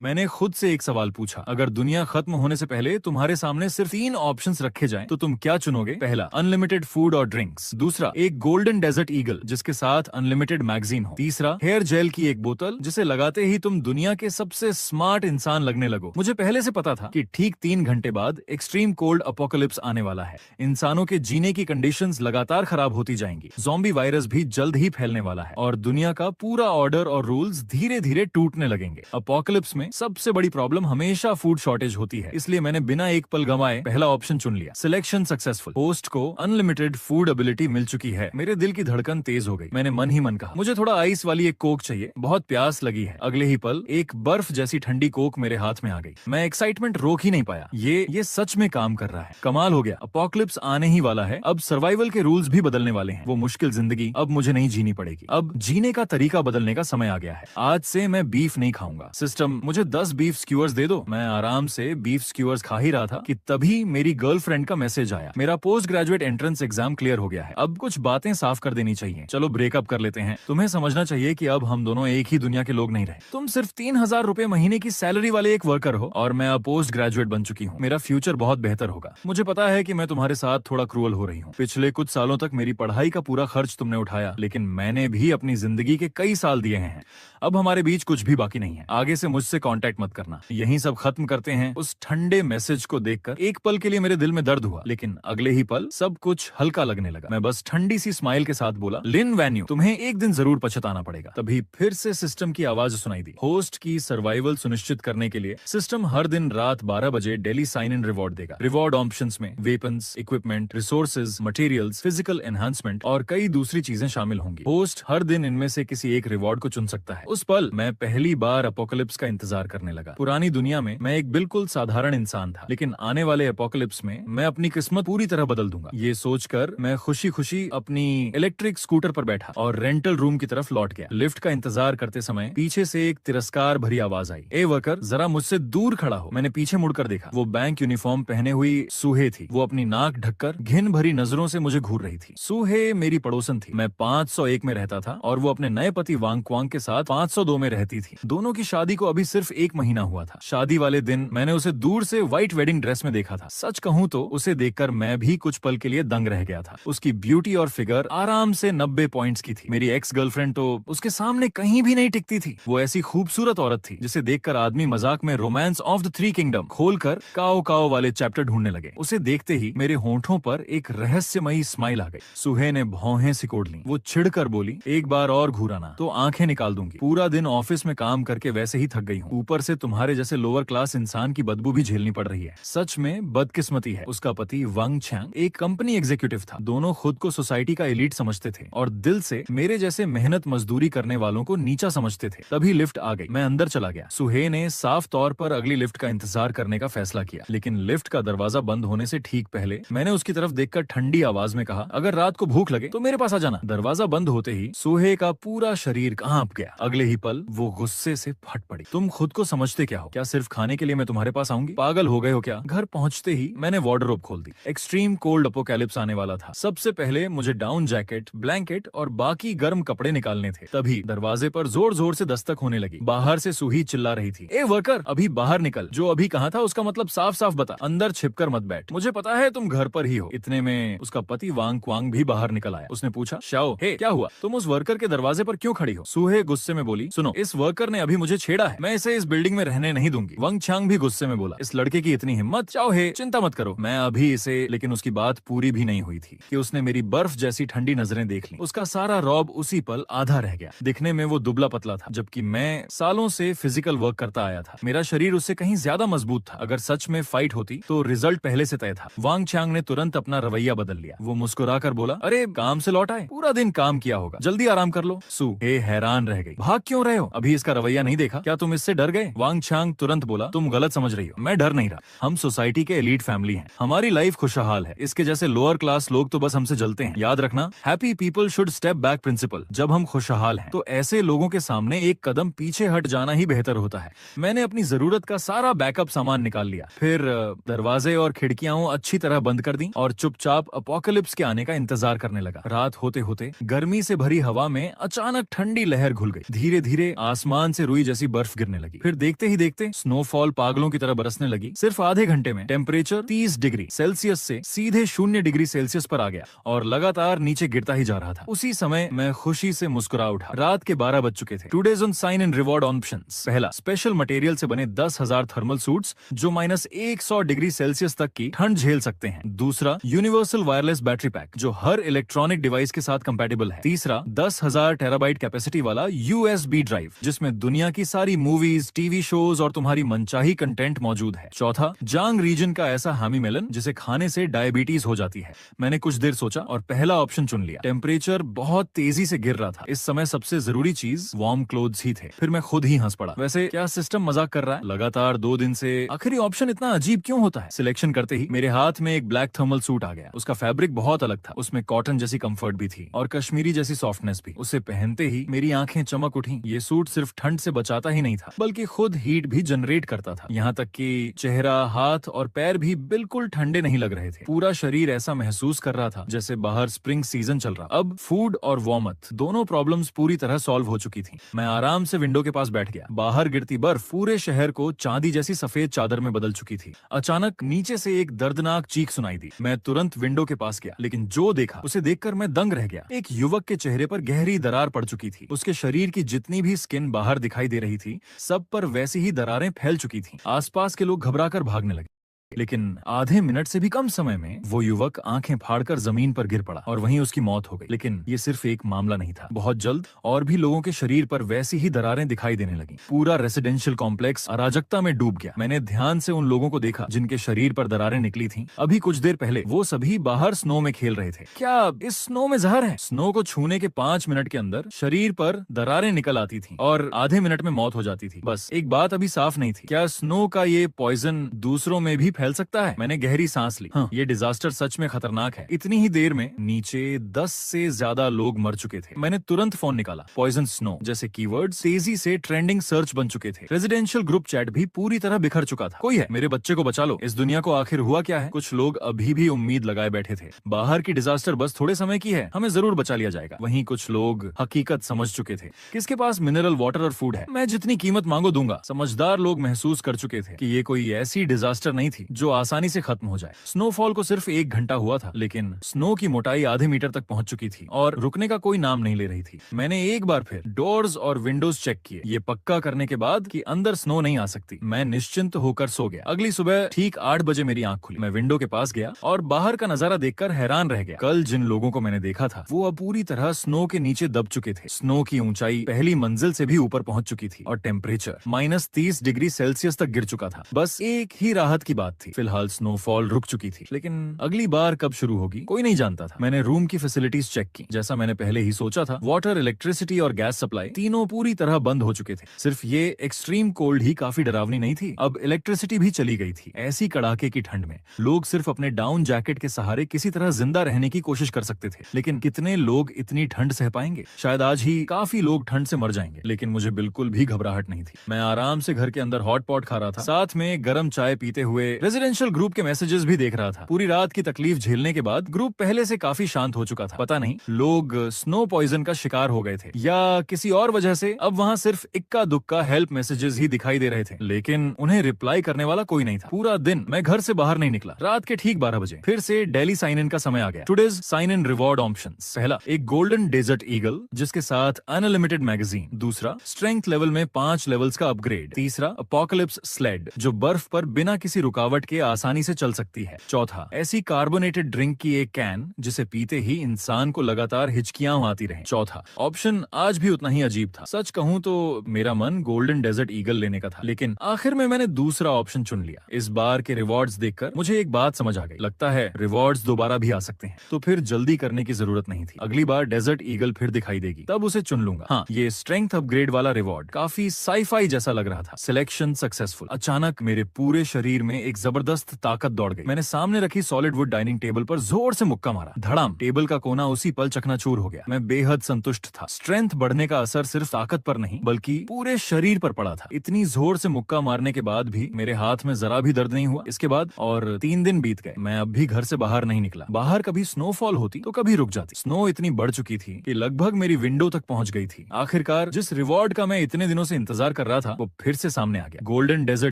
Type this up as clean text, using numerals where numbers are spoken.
मैंने खुद से एक सवाल पूछा, अगर दुनिया खत्म होने से पहले तुम्हारे सामने सिर्फ 3 ऑप्शंस रखे जाएं, तो तुम क्या चुनोगे? पहला, अनलिमिटेड फूड और ड्रिंक्स। दूसरा, एक गोल्डन डेजर्ट ईगल जिसके साथ अनलिमिटेड मैगजीन हो। तीसरा, हेयर जेल की एक बोतल जिसे लगाते ही तुम दुनिया के सबसे स्मार्ट इंसान लगने लगो। मुझे पहले से पता था कि ठीक 3 घंटे बाद एक्सट्रीम कोल्ड अपोकलिप्स आने वाला है। इंसानों के जीने की कंडीशंस लगातार खराब होती जाएंगी, ज़ॉम्बी वायरस भी जल्द ही फैलने वाला है और दुनिया का पूरा ऑर्डर और रूल्स धीरे धीरे टूटने लगेंगे। अपोकलिप्स में सबसे बड़ी प्रॉब्लम हमेशा फूड शॉर्टेज होती है, इसलिए मैंने बिना एक पल गंवाए पहला ऑप्शन चुन लिया। Selection successful. होस्ट को अनलिमिटेड फूड एबिलिटी मिल चुकी है। मेरे दिल की धड़कन तेज हो गई। मैंने मन ही मन कहा, मुझे थोड़ा आइस वाली एक कोक चाहिए, बहुत प्यास लगी है। अगले ही पल एक बर्फ जैसी ठंडी कोक मेरे हाथ में आ गई। मैं एक्साइटमेंट रोक ही नहीं पाया। ये सच में काम कर रहा है। कमाल हो गया, अपोकलिप्स आने ही वाला है। अब सर्वाइवल के रूल्स भी बदलने वाले हैं। वो मुश्किल जिंदगी अब मुझे नहीं जीनी पड़ेगी। अब जीने का तरीका बदलने का समय आ गया है। आज से मैं बीफ नहीं खाऊंगा। सिस्टम, मुझे 10 बीफ स्क्यूअर्स दे दो। मैं आराम से बीफ स्क्यूअर्स खा ही रहा था कि तभी मेरी गर्लफ्रेंड का मैसेज आया। मेरा post graduate entrance exam clear हो गया है। अब कुछ बातें साफ कर देनी चाहिए। चलो ब्रेकअप कर लेते हैं। तुम्हें समझना चाहिए कि अब हम दोनों एक ही दुनिया के लोग नहीं रहे। तुम सिर्फ 3,000 रुपए महीने की सैलरी वाले एक वर्कर हो और मैं अब पोस्ट ग्रेजुएट बन चुकी हूँ। मेरा फ्यूचर बहुत बेहतर होगा। मुझे पता है कि मैं तुम्हारे साथ थोड़ा क्रूअल हो रही हूँ। पिछले कुछ सालों तक मेरी पढ़ाई का पूरा खर्च तुमने उठाया, लेकिन मैंने भी अपनी जिंदगी के कई साल दिए हैं। अब हमारे बीच कुछ भी बाकी नहीं है। आगे से मुझसे कांटेक्ट मत करना। यहीं सब खत्म करते हैं। उस ठंडे मैसेज को देखकर एक पल के लिए मेरे दिल में दर्द हुआ, लेकिन अगले ही पल सब कुछ हल्का लगने लगा। मैं बस ठंडी सी स्माइल के साथ बोला, लिन वैन्यू, तुम्हें एक दिन जरूर पछताना पड़ेगा। तभी फिर से सिस्टम की आवाज सुनाई दी। होस्ट की सर्वाइवल सुनिश्चित करने के लिए सिस्टम हर दिन रात 12 बजे डेली साइन इन रिवॉर्ड देगा। रिवॉर्ड ऑप्शंस में weapons, equipment, resources, materials, physical enhancement और कई दूसरी चीजें शामिल होंगी। होस्ट हर दिन इनमें से किसी एक रिवॉर्ड को चुन सकता है। उस पल मैं पहली बार अपोकलिप्स का इंतजार करने लगा। पुरानी दुनिया में मैं एक बिल्कुल साधारण इंसान था, लेकिन आने वाले अपोकलिप्स में मैं अपनी किस्मत पूरी तरह बदल दूंगा। ये सोचकर मैं खुशी खुशी अपनी इलेक्ट्रिक स्कूटर पर बैठा और रेंटल रूम की तरफ लौट गया। लिफ्ट का इंतजार करते समय पीछे से एक तिरस्कार भरी आवाज आई, ए वर्कर, जरा मुझसे दूर खड़ा हो। मैंने पीछे मुड़कर देखा। वो बैंक यूनिफॉर्म पहने हुई सूहे थी। वो अपनी नाक ढककर घिन भरी नजरों से मुझे घूर रही थी। सूहे मेरी पड़ोसन थी। मैं 501 में रहता था और वो अपने नए पति वांग क्वांग के साथ 502 में रहती थी। दोनों की शादी को अभी सिर्फ 1 महीना हुआ था। शादी वाले दिन मैंने उसे दूर से व्हाइट वेडिंग ड्रेस में देखा था। सच कहूं तो उसे देखकर मैं भी कुछ पल के लिए दंग रह गया था। उसकी ब्यूटी और फिगर आराम से 90 पॉइंट्स की थी। मेरी एक्स गर्लफ्रेंड तो उसके सामने कहीं भी नहीं टिकती थी। वो ऐसी खूबसूरत औरत थी जिसे देखकर आदमी मजाक में रोमांस ऑफ द 3 किंगडम खोलकर काओ काओ वाले चैप्टर ढूंढने लगे। उसे देखते ही मेरे होंठों पर एक रहस्यमयी स्माइल आ गई। सुहे ने भौहें सिकोड़ ली। वो चिढ़कर बोली, एक बार और घूराना तो आंखें निकाल दूंगी। पूरा दिन ऑफिस में काम करके वैसे ही थक गई हूँ, ऊपर से तुम्हारे जैसे लोअर क्लास इंसान की बदबू भी झेलनी पड़ रही है। सच में बदकिस्मती है। उसका पति वांग छांग एक कंपनी एग्जीक्यूटिव था। दोनों खुद को सोसाइटी का एलीट समझते थे और दिल से मेरे जैसे मेहनत मजदूरी करने वालों को नीचा समझते थे। तभी लिफ्ट आ गई। मैं अंदर चला गया। सुहे ने साफ तौर पर अगली लिफ्ट का इंतजार करने का फैसला किया, लेकिन लिफ्ट का दरवाजा बंद होने से ठीक पहले मैंने उसकी तरफ देखकर ठंडी आवाज में कहा, अगर रात को भूख लगे तो मेरे पास आ जाना। दरवाजा बंद होते ही सुहे का पूरा शरीर कांप गया। अगले ही पल वो गुस्से से फट पड़ी। तुम खुद को समझते क्या हो? क्या सिर्फ खाने के लिए मैं तुम्हारे पास आऊंगी? पागल हो गए हो क्या? घर पहुंचते ही मैंने वार्डरोब खोल दी। एक्सट्रीम कोल्ड अपोकैलिप्स आने वाला था। सबसे पहले मुझे डाउन जैकेट, ब्लैंकेट और बाकी गर्म कपड़े निकालने थे। तभी दरवाजे पर जोर जोर से दस्तक होने लगी। बाहर से सूही चिल्ला रही थी, ए वर्कर, अभी बाहर निकल। जो अभी कहा था उसका मतलब साफ साफ बता। अंदर छिपकर मत बैठ। मुझे पता है तुम घर पर ही हो। इतने में उसका पति वांग क्वांग भी बाहर निकल आया। उसने पूछा, शाओ, हे, क्या हुआ? तुम उस वर्कर के दरवाजे पर क्यों खड़ी हो? सूहे गुस्से में बोली, सुनो, इस वर्कर ने अभी मुझे छेड़ा है। मैं इसे इस बिल्डिंग में रहने नहीं दूंगी। वांग छांग भी गुस्से में बोला, इस लड़के की इतनी हिम्मत? चाओ हे, चिंता मत करो, मैं अभी इसे। लेकिन उसकी बात पूरी भी नहीं हुई थी कि उसने मेरी बर्फ जैसी ठंडी नजरें देख ली। उसका सारा रौब उसी पल आधा रह गया। दिखने में वो दुबला पतला था, जबकि मैं सालों से फिजिकल वर्क करता आया था। मेरा शरीर उससे कहीं ज्यादा मजबूत था। अगर सच में फाइट होती तो रिजल्ट पहले से तय था। वांग छांग ने तुरंत अपना रवैया बदल लिया। वो मुस्कुराकर बोला, अरे काम से लौट आए, पूरा दिन काम किया होगा, जल्दी आराम कर लो। सू हे हैरान रह गई, भाग क्यों रहे हो? अभी इसका रवैया नहीं देखा क्या? तुम इससे डर गए? वांग छांग तुरंत बोला, तुम गलत समझ रही हो, मैं डर नहीं रहा। हम सोसाइटी के एलीट फैमिली हैं, हमारी लाइफ खुशहाल है। इसके जैसे लोअर क्लास लोग तो बस हमसे जलते हैं। याद रखना, happy people should step back principle. जब हम खुशहाल हैं तो ऐसे लोगों के सामने एक कदम पीछे हट जाना ही बेहतर होता है। मैंने अपनी जरूरत का सारा बैकअप सामान निकाल लिया, फिर दरवाजे और खिड़कियां अच्छी तरह बंद कर दी और चुपचाप अपोकलिप्स के आने का इंतजार करने लगा। रात होते होते गर्मी से भरी हवा में अचानक ठंडी लहर घुल गई। धीरे धीरे आसमान से रुई जैसी बर्फ गिरने लगी। लगी। फिर देखते ही देखते स्नोफॉल पागलों की तरह बरसने लगी। सिर्फ आधे घंटे में टेम्परेचर 30 डिग्री सेल्सियस से सीधे 0 डिग्री सेल्सियस पर आ गया और लगातार नीचे गिरता ही जा रहा था। उसी समय मैं खुशी से मुस्कुरा उठा। रात के 12 बज चुके थे। Today's on sign and reward options. पहला, स्पेशल मटेरियल से बने 10,000 थर्मल सूट्स जो -100 डिग्री सेल्सियस तक की ठंड झेल सकते हैं। दूसरा, यूनिवर्सल वायरलेस बैटरी पैक जो हर इलेक्ट्रॉनिक डिवाइस के साथ कंपैटिबल है। तीसरा, 10,000 टेराबाइट कैपेसिटी वाला USB ड्राइव जिसमें दुनिया की सारी मूवीज, टीवी शोज और तुम्हारी मनचाही कंटेंट मौजूद है। चौथा, जांग रीजन का ऐसा हामी मेलन जिसे खाने से डायबिटीज हो जाती है। मैंने कुछ देर सोचा और पहला ऑप्शन चुन लिया। टेम्परेचर बहुत तेजी से गिर रहा था। इस समय सबसे जरूरी चीज वार्म क्लोथ्स ही थे। फिर मैं खुद ही हंस पड़ा। वैसे क्या सिस्टम मजाक कर रहा है? लगातार 2 दिन से आखिरी ऑप्शन इतना अजीब क्यों होता है? सिलेक्शन करते ही मेरे हाथ में एक ब्लैक थर्मल सूट आ गया। उसका फैब्रिक बहुत अलग था। उसमें कॉटन जैसी कंफर्ट भी थी और कश्मीरी जैसी सॉफ्टनेस भी। उसे पहनते ही मेरी आंखें चमक उठी। ये सूट सिर्फ ठंड से बचाता ही नहीं था बल्कि खुद हीट भी जनरेट करता था। यहाँ तक कि चेहरा, हाथ और पैर भी बिल्कुल ठंडे नहीं लग रहे थे। पूरा शरीर ऐसा महसूस कर रहा था जैसे बाहर स्प्रिंग सीजन चल रहा। अब फूड और वार्मथ दोनों प्रॉब्लम्स पूरी तरह सॉल्व हो चुकी थी। मैं आराम से विंडो के पास बैठ गया। बाहर गिरती बर्फ पूरे शहर को चांदी जैसी सफेद चादर में बदल चुकी थी। अचानक नीचे से एक दर्दनाक चीख सुनाई दी। मैं तुरंत विंडो के पास गया, लेकिन जो देखा उसे देखकर मैं दंग रह गया। एक युवक के चेहरे पर गहरी दरार पड़ चुकी थी। उसके शरीर की जितनी भी स्किन बाहर दिखाई दे रही थी, सब पर वैसी ही दरारें फैल चुकी थीं। आसपास के लोग घबराकर भागने लगे। लेकिन आधे मिनट से भी कम समय में वो युवक आंखें फाड़कर जमीन पर गिर पड़ा और वहीं उसकी मौत हो गई। लेकिन ये सिर्फ एक मामला नहीं था। बहुत जल्द और भी लोगों के शरीर पर वैसी ही दरारें दिखाई देने लगी। पूरा रेसिडेंशियल कॉम्प्लेक्स अराजकता में डूब गया। मैंने ध्यान से उन लोगों को देखा जिनके शरीर पर दरारें निकली थीं। अभी कुछ देर पहले वो सभी बाहर स्नो में खेल रहे थे। क्या इस स्नो में जहर है? स्नो को छूने के 5 मिनट के अंदर शरीर पर दरारें निकल आती थी और आधे मिनट में मौत हो जाती थी। बस एक बात अभी साफ नहीं थी, क्या स्नो का ये पॉइजन दूसरों में भी फैल सकता है? मैंने गहरी सांस ली। हाँ, ये डिजास्टर सच में खतरनाक है। इतनी ही देर में नीचे 10 से ज्यादा लोग मर चुके थे। मैंने तुरंत फोन निकाला। पॉइजन स्नो जैसे कीवर्ड तेजी से ट्रेंडिंग सर्च बन चुके थे। रेजिडेंशियल ग्रुप चैट भी पूरी तरह बिखर चुका था। कोई है, मेरे बच्चे को बचा लो। इस दुनिया को आखिर हुआ क्या है? कुछ लोग अभी भी उम्मीद लगाए बैठे थे। बाहर की डिजास्टर बस थोड़े समय की है, हमें जरूर बचा लिया जाएगा। वहीं कुछ लोग हकीकत समझ चुके थे। किसके पास मिनरल वाटर और फूड है? मैं जितनी कीमत मांगो दूंगा। समझदार लोग महसूस कर चुके थे कि ये कोई ऐसी डिजास्टर नहीं थी जो आसानी से खत्म हो जाए। स्नोफॉल को सिर्फ 1 घंटा हुआ था, लेकिन स्नो की मोटाई आधे मीटर तक पहुंच चुकी थी और रुकने का कोई नाम नहीं ले रही थी। मैंने एक बार फिर डोर्स और विंडोज चेक किए, ये पक्का करने के बाद कि अंदर स्नो नहीं आ सकती। मैं निश्चिंत होकर सो गया। अगली सुबह ठीक 8 बजे मेरी आंख खुली। मैं विंडो के पास गया और बाहर का नजारा देखकर हैरान रह गया। कल जिन लोगों को मैंने देखा था वो अब पूरी तरह स्नो के नीचे दब चुके थे। स्नो की ऊंचाई पहली मंजिल से भी ऊपर पहुंच चुकी थी और टेम्परेचर -30 डिग्री सेल्सियस तक गिर चुका था। बस एक ही राहत की बात थी, फिलहाल स्नोफॉल रुक चुकी थी। लेकिन अगली बार कब शुरू होगी कोई नहीं जानता था। मैंने रूम की फैसिलिटीज चेक की। जैसा मैंने पहले ही सोचा था, वाटर, इलेक्ट्रिसिटी और गैस सप्लाई तीनों पूरी तरह बंद हो चुके थे। सिर्फ ये एक्सट्रीम कोल्ड ही काफी डरावनी नहीं थी, अब इलेक्ट्रिसिटी भी चली गई थी। ऐसी कड़ाके की ठंड में लोग सिर्फ अपने डाउन जैकेट के सहारे किसी तरह जिंदा रहने की कोशिश कर सकते थे। लेकिन कितने लोग इतनी ठंड सह पाएंगे? शायद आज ही काफी लोग ठंड से मर जाएंगे। लेकिन मुझे बिल्कुल भी घबराहट नहीं थी। मैं आराम से घर के अंदर हॉट पॉट खा रहा था, साथ में गर्म चाय पीते हुए रेजिडेंशियल ग्रुप के मैसेजेस भी देख रहा था। पूरी रात की तकलीफ झेलने के बाद ग्रुप पहले से काफी शांत हो चुका था। पता नहीं लोग स्नो पॉइजन का शिकार हो गए थे या किसी और वजह से अब वहां सिर्फ इक्का दुक्का हेल्प मैसेजेस ही दिखाई दे रहे थे, लेकिन उन्हें रिप्लाई करने वाला कोई नहीं था। पूरा दिन मैं घर से बाहर नहीं निकला। रात के ठीक 12 बजे फिर से डेली साइन इन का समय आ गया। Today's sign in reward options. पहला, एक गोल्डन डेजर्ट ईगल जिसके साथ अनलिमिटेड मैगजीन। दूसरा, स्ट्रेंथ लेवल में 5 लेवल्स का अपग्रेड। तीसरा, अपोकलिप्स स्लेड जो बर्फ पर बिना किसी रुकावट के आसानी से चल सकती है। चौथा, ऐसी कार्बोनेटेड ड्रिंक की एक कैन जिसे पीते ही इंसान को लगातार हिचकियां आती रहे। चौथा ऑप्शन आज भी उतना ही अजीब था। सच कहूं तो मेरा मन गोल्डन डेजर्ट ईगल लेने का था, लेकिन आखिर में मैंने दूसरा ऑप्शन चुन लिया। इस बार के रिवॉर्ड्स देखकर मुझे एक बात समझ आ गई, लगता है रिवॉर्ड्स दोबारा भी आ सकते हैं, तो फिर जल्दी करने की जरूरत नहीं थी। अगली बार डेजर्ट ईगल फिर दिखाई देगी, तब उसे चुन लूंगा। हाँ, ये स्ट्रेंथ अपग्रेड वाला रिवॉर्ड काफी साईफाई जैसा लग रहा था। Selection successful. अचानक मेरे पूरे शरीर में एक जबरदस्त ताकत दौड़ गई। मैंने सामने रखी सॉलिड वुड डाइनिंग टेबल पर जोर से मुक्का मारा। धड़ाम, टेबल का कोना उसी पल चकनाचूर हो गया। मैं बेहद संतुष्ट था। स्ट्रेंथ बढ़ने का असर सिर्फ ताकत पर नहीं बल्कि पूरे शरीर पर पड़ा था। इतनी जोर से मुक्का मारने के बाद भी मेरे हाथ में जरा भी दर्द नहीं हुआ। इसके बाद और 3 दिन बीत गए, मैं अब भी घर से बाहर नहीं निकला। बाहर कभी स्नोफॉल होती तो कभी रुक जाती। स्नो इतनी बढ़ चुकी थी कि लगभग मेरी विंडो तक पहुंच गई थी। आखिरकार जिस रिवॉर्ड का मैं इतने दिनों से इंतजार कर रहा था वो फिर से सामने आ गया। Golden desert